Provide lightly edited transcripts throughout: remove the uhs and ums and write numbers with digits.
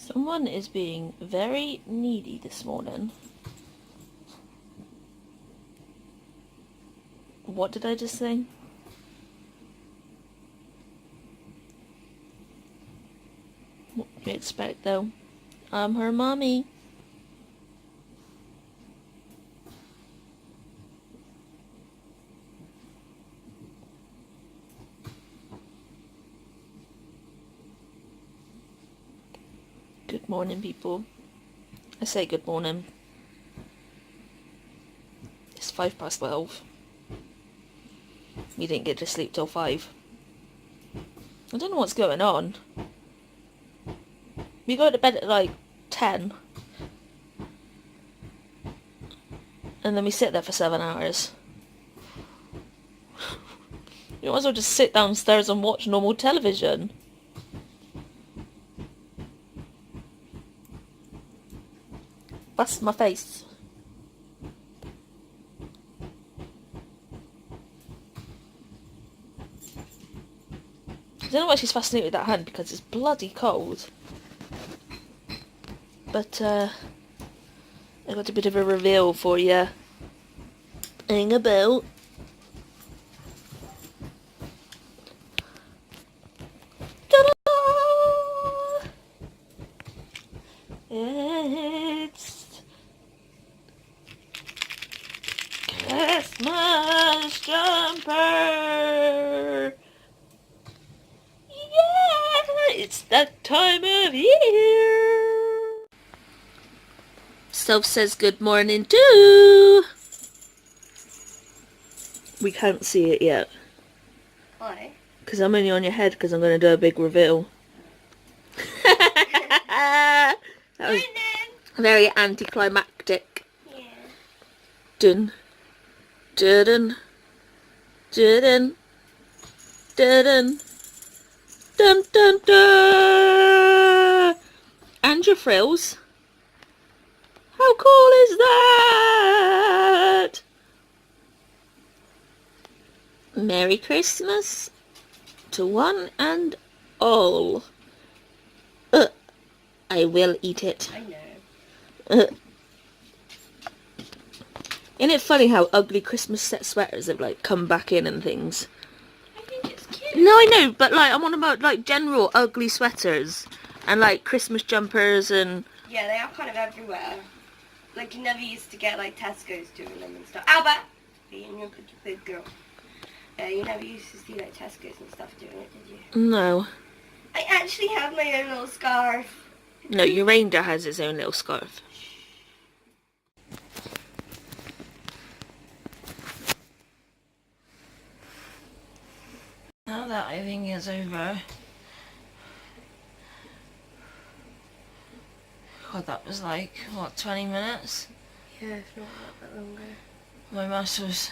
Someone is being very needy this morning. What did I just say? What do you expect though? I'm her mommy. Good morning, people. I say good morning. It's 12:05. We didn't get to sleep till 5. I don't know what's going on. We go to bed at like 10. And then we sit there for 7 hours. You might as well just sit downstairs and watch normal television. That's my face. I don't know why she's fascinated with that hand, because it's bloody cold. But, I got a bit of a reveal for you. Hang about. Ta-da! It's Christmas jumper! Yeah! It's that time of year! Soph says good morning too! We can't see it yet. Why? Because I'm only on your head because I'm going to do a big reveal. That was very anticlimactic. Yeah. Dun. Dun. Dun. Dun. Dun dun dun. And your frills. How cool is that? Merry Christmas to one and all. I will eat it. I know. Isn't it funny how ugly Christmas set sweaters have like come back in and things? I think it's cute. No, I know, but like I'm on about like general ugly sweaters and like Christmas jumpers and Yeah, they are kind of everywhere. Like you never used to get like Tesco's doing them and stuff. Albert! Being your good girl. You never used to see like Tesco's and stuff doing it, did you? no. I actually have my own little scarf. No, your reindeer has its own little scarf. Now that everything is over. God, that was like, what, 20 minutes? Yeah, if not a little bit longer. My muscles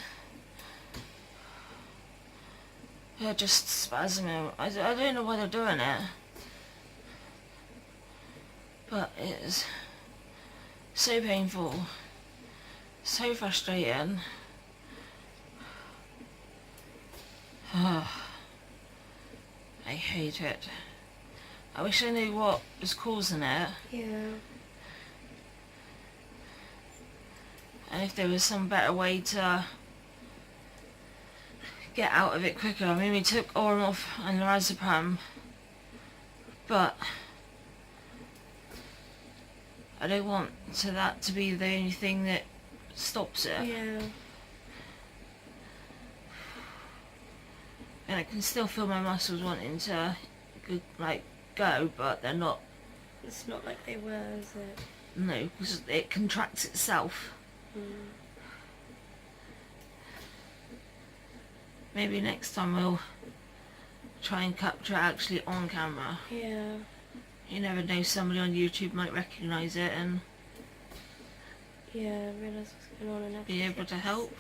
are just spasming. I don't know why they're doing it. But it is so painful. So frustrating. I hate it. I wish I knew what was causing it. Yeah. And if there was some better way to get out of it quicker. I mean, we took Ormoff and lorazepam, but I don't want that to be the only thing that stops it. Yeah. And I can still feel my muscles wanting to go, but they're not. It's not like they were, is it? No, because it contracts itself. Maybe next time we'll try and capture it actually on camera. Yeah. You never know, somebody on YouTube might recognise it and Yeah, realise what's going on and everything. be able to help.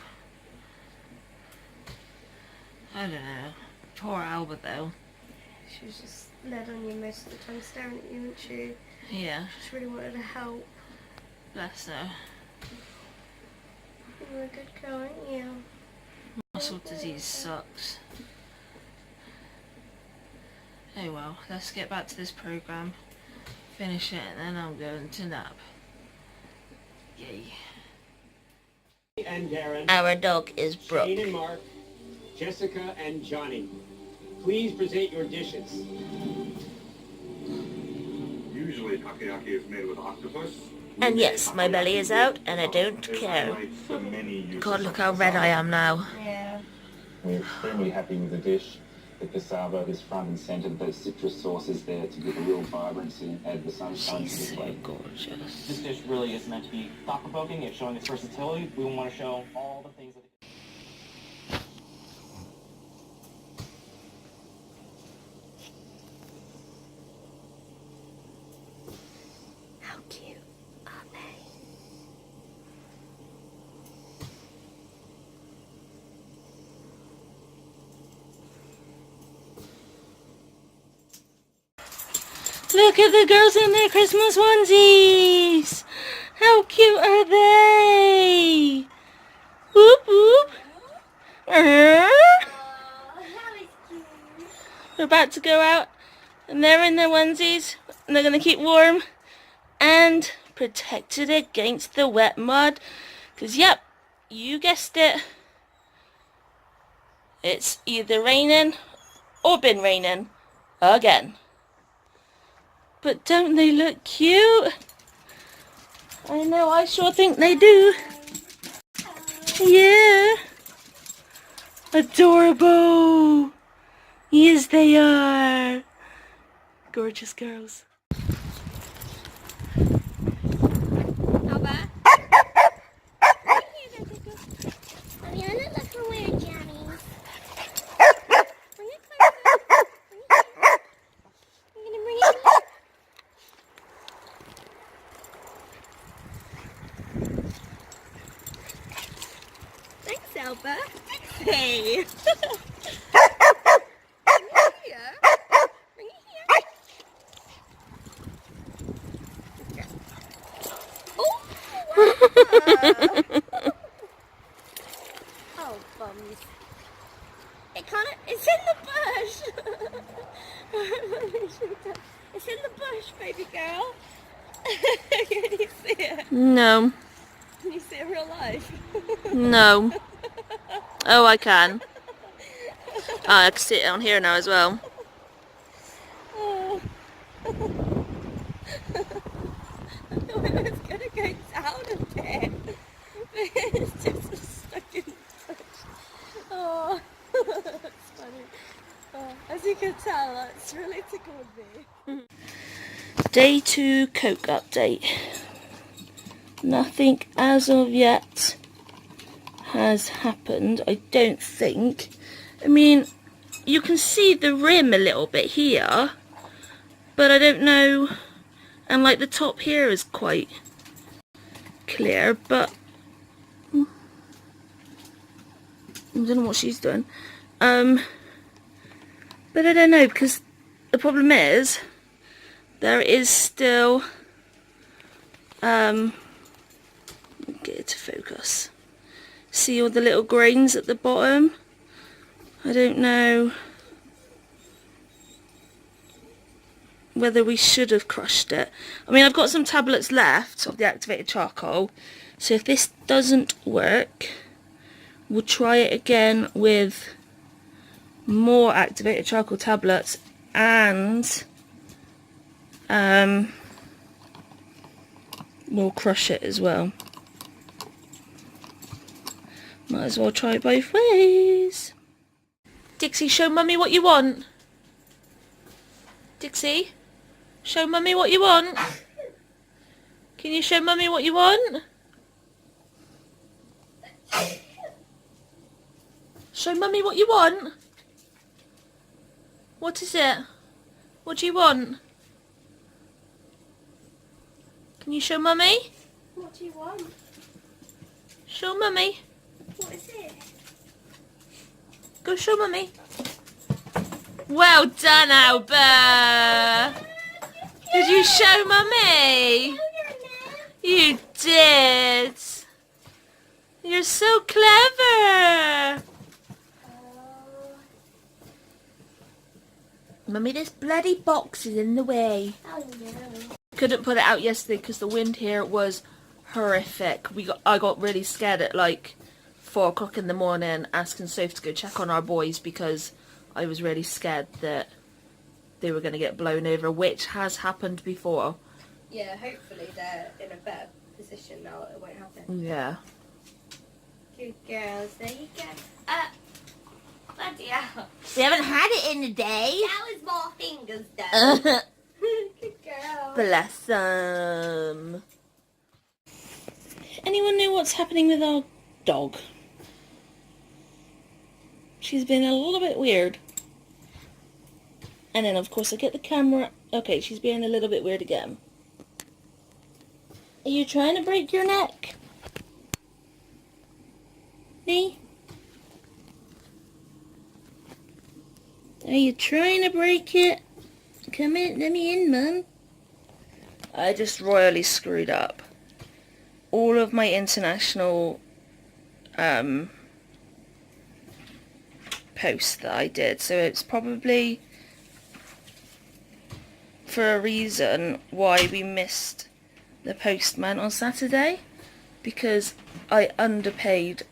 I don't know. Poor Albert though. She was just led on you most of the time, staring at you, wasn't she? Yeah, She just really wanted to help. bless her. You're a good girl, aren't you? Muscle disease sucks. Oh well, let's get back to this programme. finish it and then I'm going to nap. Yay. And Darren, Our dog is Brooke. Shane and Mark, Jessica and Johnny. Please present your dishes. Usually takoyaki is made with octopus. And yes, my belly is out and I don't care. God, look how red I am now. Yeah. We're extremely happy with the dish. The cassava is front and centre. The citrus sauce is there to give a real vibrancy and add the sunshine to She's the so plate. gorgeous. This dish really is meant to be thought-provoking. It's showing its versatility. We want to show all the things that How cute are they? Look at the girls in their Christmas onesies! How cute are they? Whoop whoop! Oh, that is cute. We're about to go out and they're in their onesies and they're going to keep warm and protected against the wet mud. Because yep, you guessed it. It's either raining or been raining again. But don't they look cute? I know, I sure think they do. Yeah. Adorable. Yes, they are. Gorgeous girls. Albert? I'm gonna look for where jammies. Bring it closer. Bring it here. I'm gonna bring it here. Thanks, Albert. Hey. Bring it here. Bring it here. Oh, wow. Oh, bums. It can't. It's in the bush. It's in the bush, baby girl. Can you see it? No. Can you see it in real life? No. Oh, I can. Oh, I can see it on here now as well. Oh. I thought it was gonna go down a bit. It's just stuck in the bush. Oh, that's funny. Oh, as you can tell, that's really tickled me. Day 2 Coke update. Nothing as of yet has happened, I don't think. I mean, you can see the rim a little bit here, but I don't know, and like the top here is quite clear, but I don't know what she's doing. But I don't know, because the problem is there is still get it to focus. See all the little grains at the bottom? I don't know whether we should have crushed it. I mean, I've got some tablets left of the activated charcoal, so if this doesn't work, we'll try it again with more activated charcoal tablets and we'll crush it as well. Might as well try it both ways. Dixie, show Mummy what you want. Dixie, show Mummy what you want. Can you show Mummy what you want? Show Mummy what you want. What is it? What do you want? Can you show Mummy? What do you want? Show Mummy. What is it? Go show Mummy. Well done, Albert. Did you show Mummy? You did. You're so clever. Mummy, this bloody box is in the way. Oh no. couldn't put it out yesterday because the wind here was horrific. I got really scared at like 4 o'clock in the morning asking Sophie to go check on our boys because I was really scared that they were going to get blown over, which has happened before. Yeah, hopefully they're in a better position now. It won't happen. Yeah. Good girls. There you go. Bloody hell. We haven't had it in a day. That was more fingers, though. Good girl. Bless them. Anyone know what's happening with our dog? She's been a little bit weird. And then, of course, I get the camera. Okay, she's being a little bit weird again. Are you trying to break your neck? Nee? Are you trying to break it? Come in, let me in, Mum. I just royally screwed up. All of my international posts that I did. So it's probably for a reason why we missed the postman on Saturday, because I underpaid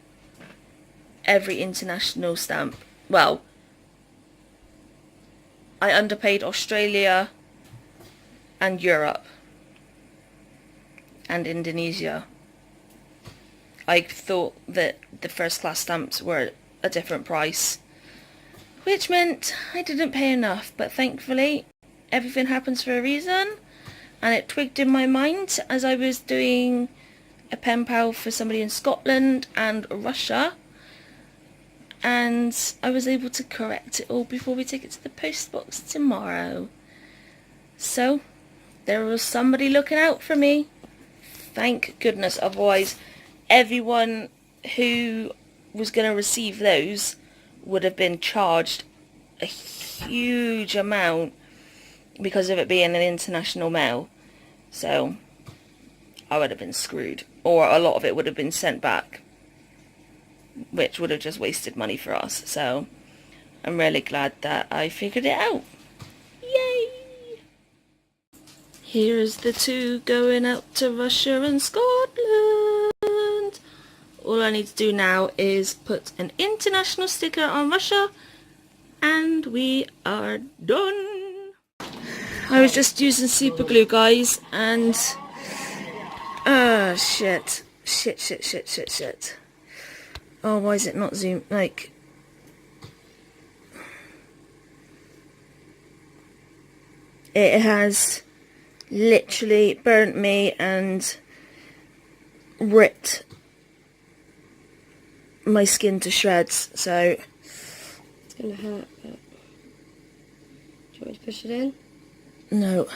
every international stamp. Well, I underpaid Australia and Europe and Indonesia. I thought that the first class stamps were a different price, which meant I didn't pay enough, but thankfully everything happens for a reason, and it twigged in my mind as I was doing a pen pal for somebody in Scotland and Russia, and I was able to correct it all before we take it to the post box tomorrow. So there was somebody looking out for me, thank goodness. Otherwise everyone who was going to receive those would have been charged a huge amount because of it being an international mail. So I would have been screwed, or a lot of it would have been sent back, which would have just wasted money for us. So I'm really glad that I figured it out. Yay! Here's the 2 going out to Russia and Scotland. All I need to do now is put an international sticker on Russia and we are done. I was just using Superglue, guys, and shit. Oh, why is it not zoom? Like, it has literally burnt me and ripped my skin to shreds, so It's gonna hurt, but... Do you want me to push it in? no.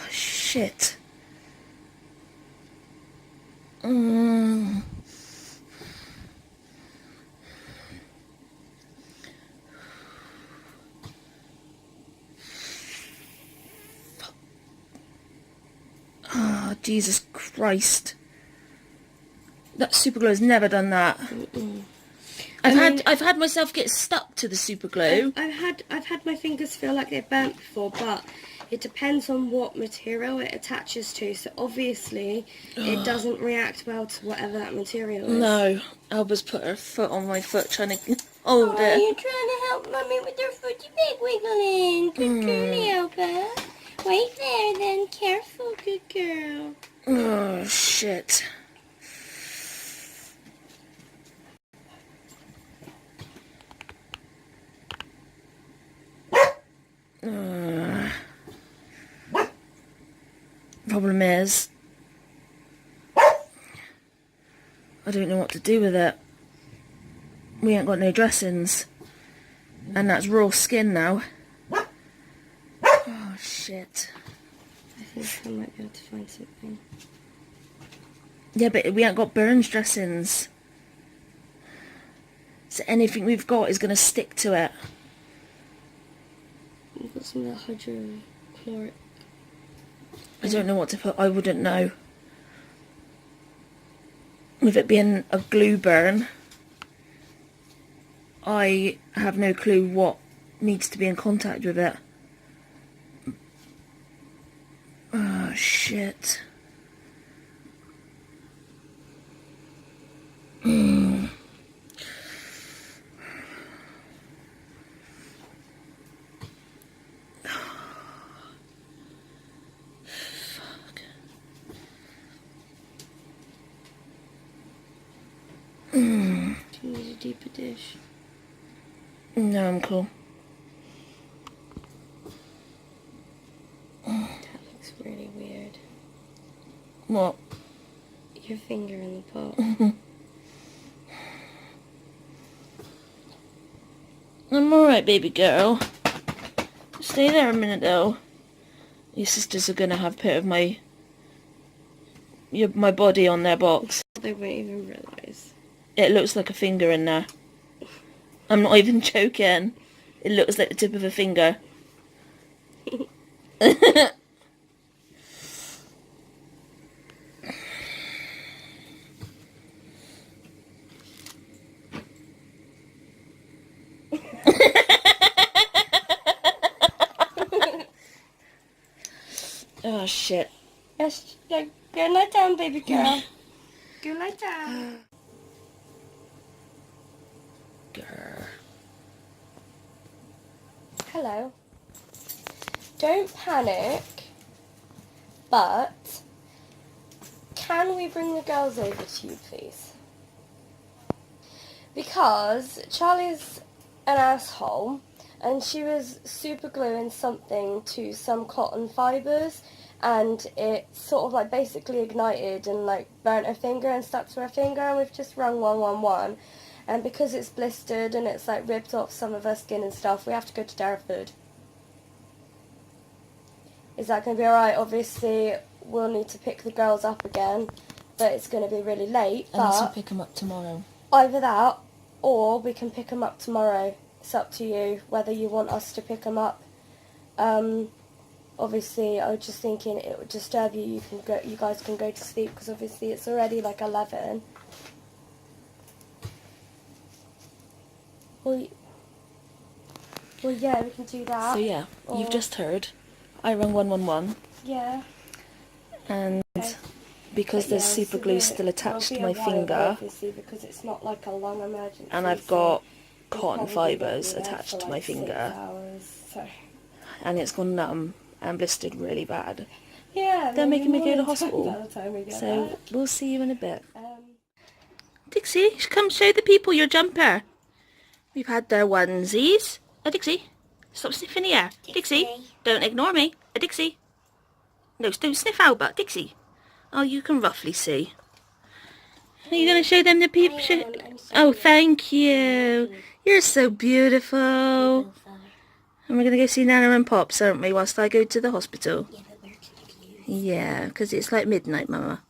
Shit. Oh, Jesus Christ. That Superglue has never done that. I've had myself get stuck to the Superglue. I've had my fingers feel like they're burnt before, but it depends on what material it attaches to. So obviously it doesn't react well to whatever that material is. No, Alba's put her foot on my foot trying to hold it. You're trying to help Mummy with her footy big wiggling. Good girlie, Alba. Wait there then. Careful, good girl. Oh, shit. Problem is, I don't know what to do with it. We ain't got no dressings, and that's raw skin now. Oh shit. I think I might be able to find something. Yeah, but we ain't got burns dressings, so anything we've got is gonna stick to it. We've got some of that hydrochloric. I don't know what to put. I wouldn't know. with it being a glue burn, I have no clue what needs to be in contact with it. Oh shit. Do you need a deeper dish? No, I'm cool. That looks really weird. What? Your finger in the pot. I'm alright, baby girl. Stay there a minute though. Your sisters are gonna have a bit of my body on their box. They won't even realise. It looks like a finger in there. I'm not even joking. It looks like the tip of a finger. Oh shit. Yes, go lie down, baby girl. Go lie down. Grr. Hello. Don't panic, but can we bring the girls over to you, please? Because Charlie's an asshole, and she was super gluing something to some cotton fibres, and it sort of like basically ignited and like burnt her finger and stuck to her finger, and we've just rung 111. And because it's blistered and it's like ripped off some of her skin and stuff, we have to go to Daraford. Is that going to be alright? Obviously, we'll need to pick the girls up again, but it's going to be really late. Unless you But pick them up tomorrow. either that, or we can pick them up tomorrow. It's up to you whether you want us to pick them up. Obviously, I was just thinking it would disturb you. You guys can go to sleep because obviously it's already like 11. Well, yeah, we can do that. So yeah, Or- you've just heard. I rang 111, Yeah. and Okay. because But there's yeah, super so glue we're- still attached we'll to be my a while, finger, obviously, because it's not like a long emergency. and I've so got we'll cotton probably fibres be there attached for to like my 6 finger, hours, so. and it's gone numb and blistered really bad. Yeah, They're maybe making me go to more than hospital. by the time we get So back. we'll see you in a bit. Um, Dixie, come show the people your jumper. We've had their onesies. Dixie, stop sniffing the air. Dixie, don't ignore me. Dixie. No, don't sniff Albert. Dixie. Oh, you can roughly see. Are you going to show them the people? Oh, thank you. You're so beautiful. And we're going to go see Nana and Pops, aren't we, whilst I go to the hospital? Yeah, because it's like midnight, Mama.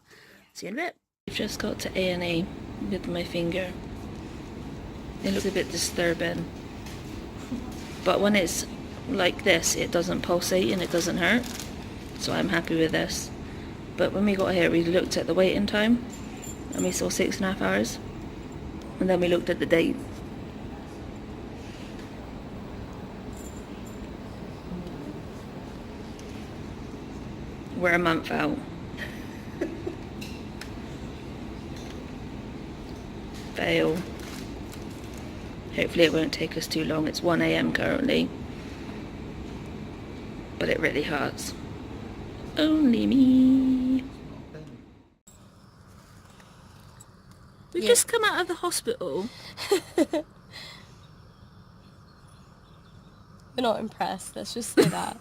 See you in a bit. I've just got to A&E with my finger. It looks a bit disturbing. But when it's like this, it doesn't pulsate and it doesn't hurt. So I'm happy with this. But when we got here, we looked at the waiting time. And we saw 6.5 hours. And then we looked at the date. We're a month out. Fail. Hopefully it won't take us too long. It's 1 AM currently. But it really hurts. Only me. We've just come out of the hospital. we're not impressed, let's just say that.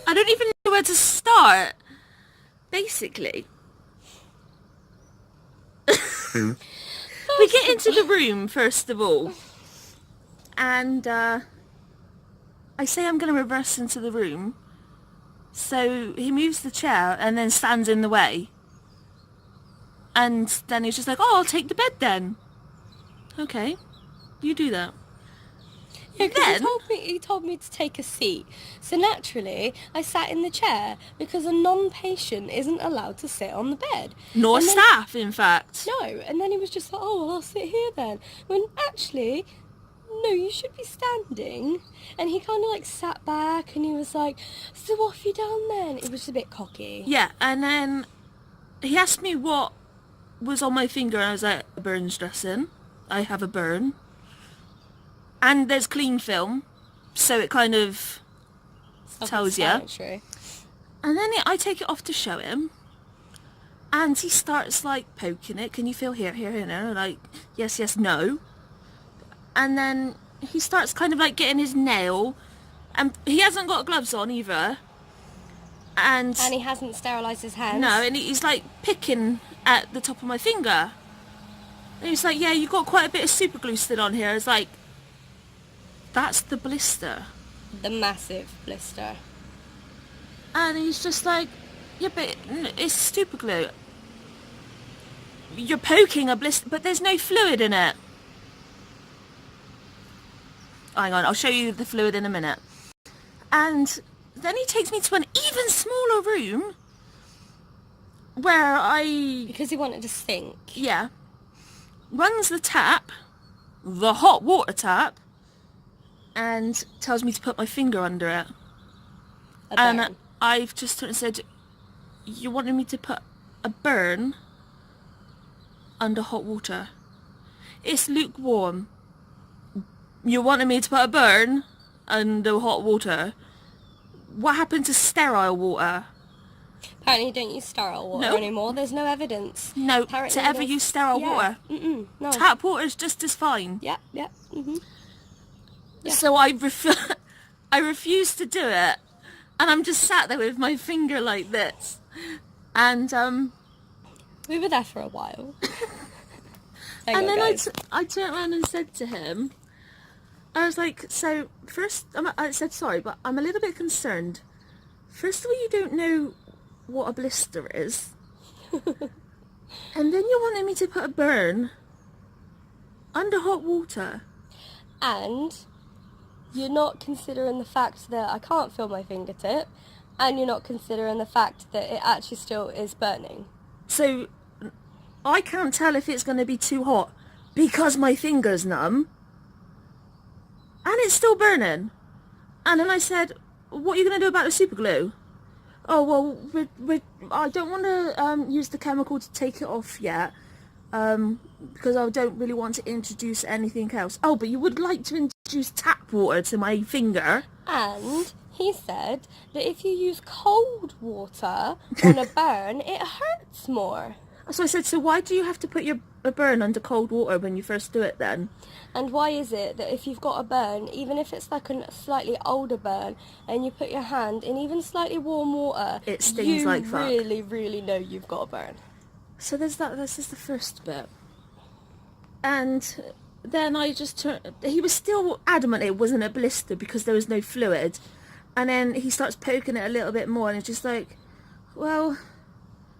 I don't even know where to start. Basically. We get into the room, first of all. And I say I'm going to reverse into the room. So he moves the chair and then stands in the way. And then he's just like, oh, I'll take the bed then. Okay, you do that. Yeah, because Then- he told me to take a seat. So naturally, I sat in the chair because a non-patient isn't allowed to sit on the bed. Nor And then- staff, in fact. No, and then he was just like, oh, well, I'll sit here then. When actually, no, you should be standing. And he kind of like sat back and he was like, so off you down then. It was a bit cocky. Yeah, and then he asked me what was on my finger, and I was like, a burns dressing. I have a burn. And there's clean film, so it kind of tells you. Self-explanatory. And then I take it off to show him, and he starts like poking it. Can you feel here, like yes, yes, no. And then he starts kind of like getting his nail, and he hasn't got gloves on either. And And he hasn't sterilised his hands. no, and he's like picking at the top of my finger. And he's like, yeah, you've got quite a bit of superglue still on here. I was like, that's the blister. The massive blister. And he's just like, yeah, but it's superglue. You're poking a blister, but there's no fluid in it. Hang on, I'll show you the fluid in a minute. And then he takes me to an even smaller room where Because he wanted to sink. yeah, runs the tap, the hot water tap, and tells me to put my finger under it. A And burn. I've just turned and said, you wanted me to put a burn under hot water. It's lukewarm. You wanted me to put a burn under hot water. What happened to sterile water? Apparently you don't use sterile water No. anymore. There's no evidence. No, Apparently to ever there's- use sterile yeah. water. No. Tap water is just as fine. Yeah, yeah. Yeah. So I refuse to do it, and I'm just sat there with my finger like this, and We were there for a while. Hang and on, then guys. I turned around and said to him, I was like, so first, I said, sorry, but I'm a little bit concerned. First of all, you don't know what a blister is. And then you wanted me to put a burn under hot water. And you're not considering the fact that I can't feel my fingertip, and you're not considering the fact that it actually still is burning. So I can't tell if it's going to be too hot because my finger's numb. And it's still burning. And then I said, what are you going to do about the super glue? Oh, well, I don't want to use the chemical to take it off yet. Because I don't really want to introduce anything else. Oh, but you would like to introduce tap water to my finger? And he said that if you use cold water on a burn, it hurts more. So I said, so why do you have to put a burn under cold water when you first do it then? And why is it that if you've got a burn, even if it's like a slightly older burn, and you put your hand in even slightly warm water, It stings like fuck. You really, really know you've got a burn. So there's that, this is the first bit. And then I just turned, he was still adamant it wasn't a blister because there was no fluid. And then he starts poking it a little bit more and it's just like, well,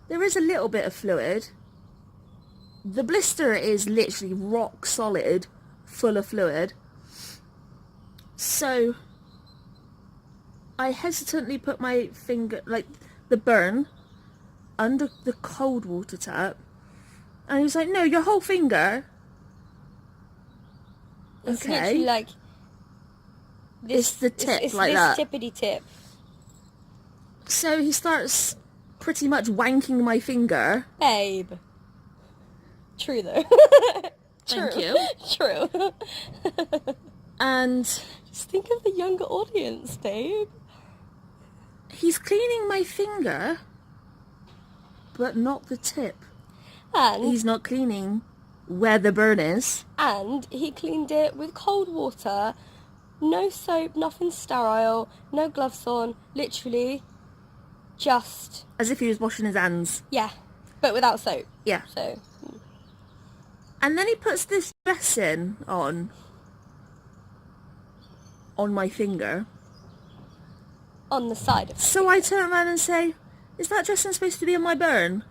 there is a little bit of fluid. The blister is literally rock solid, full of fluid. So I hesitantly put my finger, like the burn, under the cold water tap, and he was like, no, your whole finger. It's Okay. literally like It's the tip, it's like this that. tippity tip. So he starts pretty much wanking my finger. Babe. True though. True. Thank you. True. And Just think of the younger audience, babe. he's cleaning my finger, but not the tip. And He's not cleaning where the burn is. and he cleaned it with cold water, no soap, nothing sterile, no gloves on, literally just, As if he was washing his hands. yeah, but without soap. Yeah. So, And then he puts this dressing on my finger. on the side of it. So I turn around and say, is that dressing supposed to be on my burn?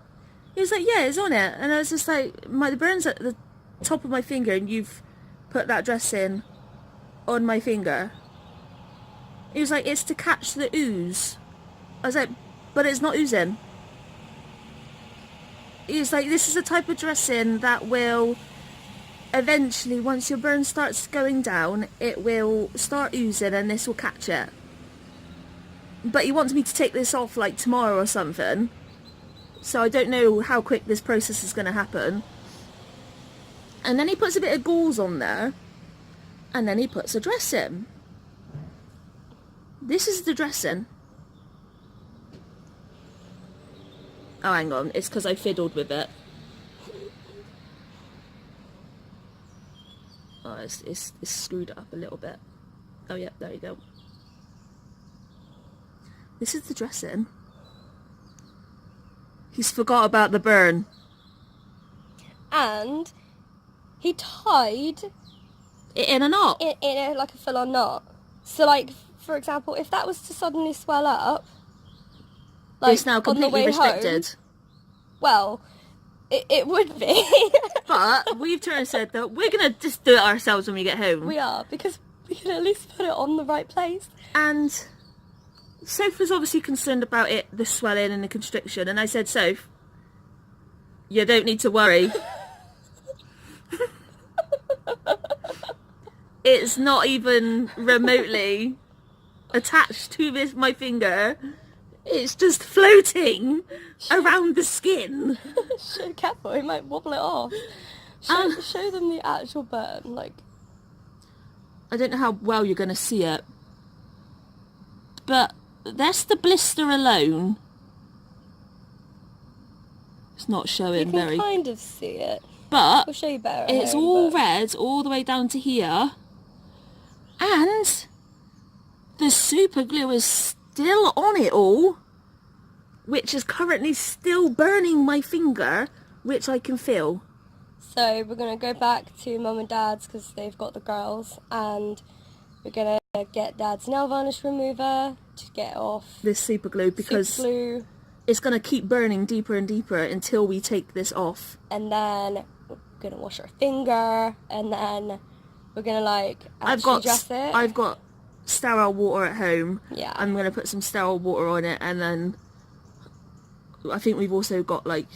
He was like, yeah, it's on it. And I was just like, the burn's at the top of my finger and you've put that dressing on my finger. He was like, it's to catch the ooze. I was like, but it's not oozing. He was like, this is a type of dressing that will eventually, once your burn starts going down, it will start oozing and this will catch it. But he wants me to take this off like tomorrow or something. So I don't know how quick this process is going to happen. And then he puts a bit of gauze on there. And then he puts a dressing. This is the dressing. Oh, hang on. It's because I fiddled with it. Oh, it's screwed it up a little bit. Oh, yeah, there you go. This is the dressing. He's forgot about the burn. And he tied It in a knot. in a, like a full-on knot. So, like, for example, if that was to suddenly swell up, like, It's now on the completely way restricted. home, well, it would be. But we've turned and said that we're going to just do it ourselves when we get home. We are, because we can at least put it on the right place. And Soph was obviously concerned about it, the swelling and the constriction. And I said, Soph, you don't need to worry. It's not even remotely attached to my finger. It's just floating around the skin. So careful, he might wobble it off. Show them the actual burn, like. I don't know how well you're going to see it. But that's the blister alone. It's not showing You can very... kind of see it. But We'll show you better. at it's home, all but- red all the way down to here. And the super glue is still on it all, which is currently still burning my finger, which I can feel. So we're going to go back to Mum and Dad's because they've got the girls, and we're going to get Dad's nail varnish remover to get off This super glue, because super glue, it's going to keep burning deeper and deeper until we take this off. and then we're going to wash our finger, and then we're going to like actually dress it. I've got sterile water at home. Yeah. I'm going to put some sterile water on it, and then I think we've also got like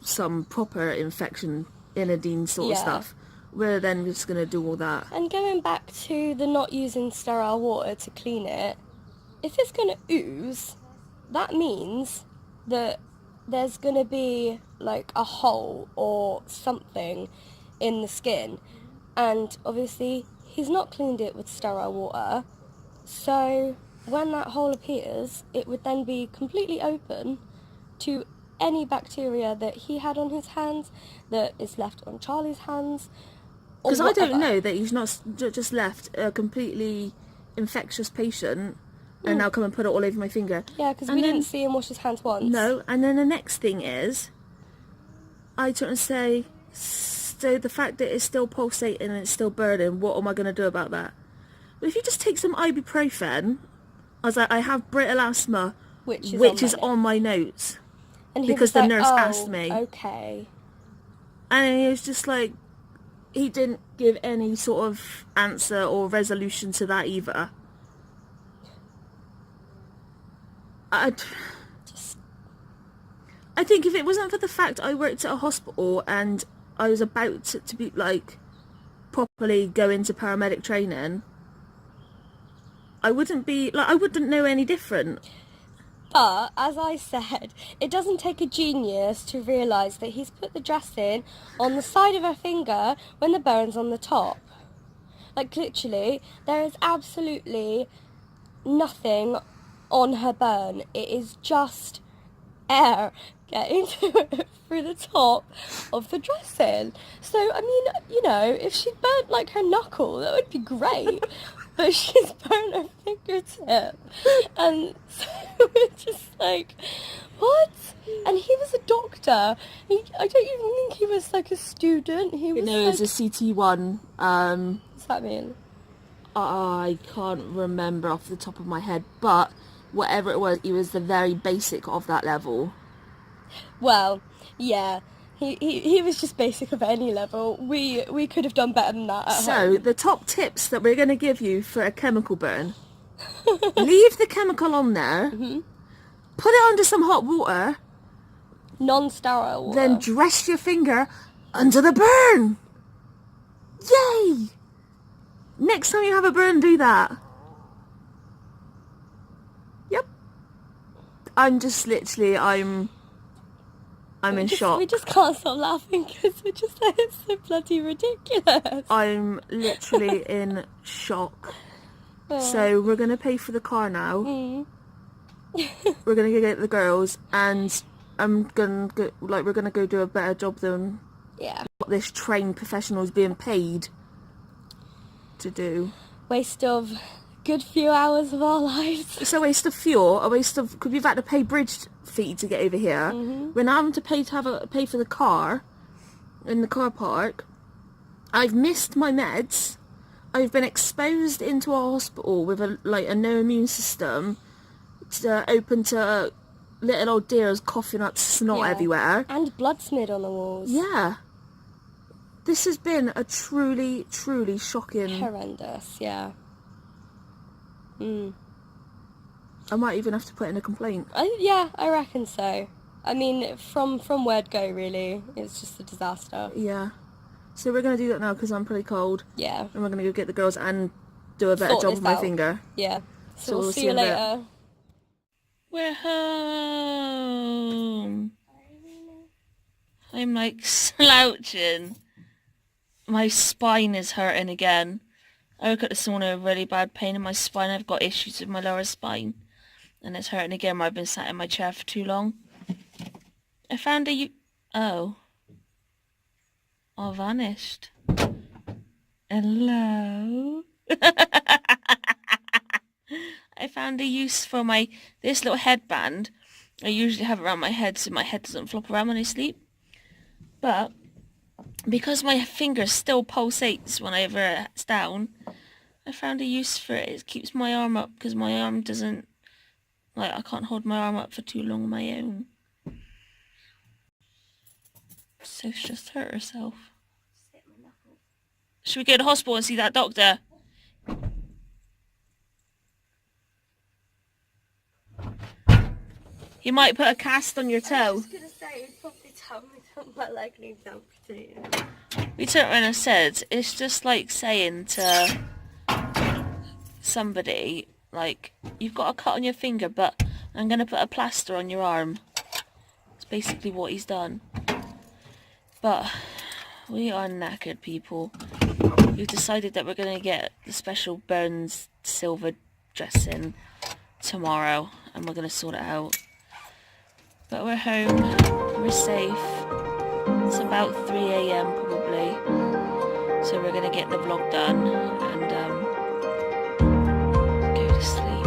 some proper infection inodine sort of Yeah. stuff. We're then just going to do all that. And going back to the not using sterile water to clean it, if it's going to ooze, that means that there's going to be like a hole or something in the skin. And obviously he's not cleaned it with sterile water, so when that hole appears, it would then be completely open to any bacteria that he had on his hands, that is left on Charlie's hands. or Because I don't whatever. know that he's not just left a completely infectious patient and now come and put it all over my finger. Yeah, because And we then- didn't see him wash his hands once. No, and then the next thing is, I turn and say, so the fact that it's still pulsating and it's still burning, what am I going to do about that? But if you just take some ibuprofen, I was like, I have brittle asthma, Which is on my on my notes. And he because was the like, nurse "Oh, asked me." Okay. And he was just like, he didn't give any sort of answer or resolution to that either. I think if it wasn't for the fact I worked at a hospital and I was about to be like properly go into paramedic training, I wouldn't know any different. But, as I said, it doesn't take a genius to realise that he's put the dressing on the side of her finger when the burn's on the top. Like, literally, there is absolutely nothing on her burn. It is just air getting through the top of the dressing. So, I mean, you know, if she'd burnt, like, her knuckle, that would be great. But she's burnt her fingertip. And so we're just like, what? And he was a doctor. I don't even think he was like a student. He was No, it was a CT1. What's that mean? I can't remember off the top of my head, but whatever it was, he was the very basic of that level. Well, yeah. He was just basic of any level. We could have done better than that at So, home. the top tips that we're going to give you for a chemical burn. Leave the chemical on there. Put it under some hot water. Non-sterile water. Then dress your finger under the burn. Yay! Next time you have a burn, do that. Yep. I'm just literally, I'm in shock. We just can't stop laughing because we're just like, it's so bloody ridiculous. I'm literally in shock. Oh. So we're going to pay for the car now. We're going to go get the girls, and we're going to go do a better job than what this trained professional is being paid to do. Waste of good few hours of our lives. It's a waste of fuel, a waste of, because we've had to pay bridge fee to get over here. We're now having to pay for the car in the car park. I've missed my meds. I've been exposed into a hospital with a no immune system, open to little old dears coughing up snot everywhere. And blood smeared on the walls. Yeah. This has been a truly, truly shocking... Horrendous, yeah. I might even have to put in a complaint. I reckon so. I mean, from word go, really, it's just a disaster. Yeah. So we're going to do that now because I'm pretty cold. Yeah. And we're going to go get the girls and do a better Sort job this with my out. finger. Yeah. So we'll see you you in a bit. later. We're home. I'm like slouching. My spine is hurting again. I woke up this morning with really bad pain in my spine. I've got issues with my lower spine. And it's hurting again where I've been sat in my chair for too long. I found oh, vanished. Hello? I found a use for this little headband. I usually have it around my head so my head doesn't flop around when I sleep. But because my finger still pulsates whenever it's down, I found a use for it. It keeps my arm up because my arm doesn't, I can't hold my arm up for too long on my own. Soph's just hurt herself. Should we go to the hospital and see that doctor? He might put a cast on your toe. I was going to say, he'd probably tell me that my leg needs amputating. We turned around and said, it's just like saying to somebody, you've got a cut on your finger, but I'm going to put a plaster on your arm. It's basically what he's done. But we are knackered, people. We've decided that we're going to get the special Burns silver dressing tomorrow, and we're going to sort it out. But we're home, we're safe. It's about 3 AM probably. So we're going to get the vlog done and go to sleep.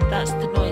That's the noise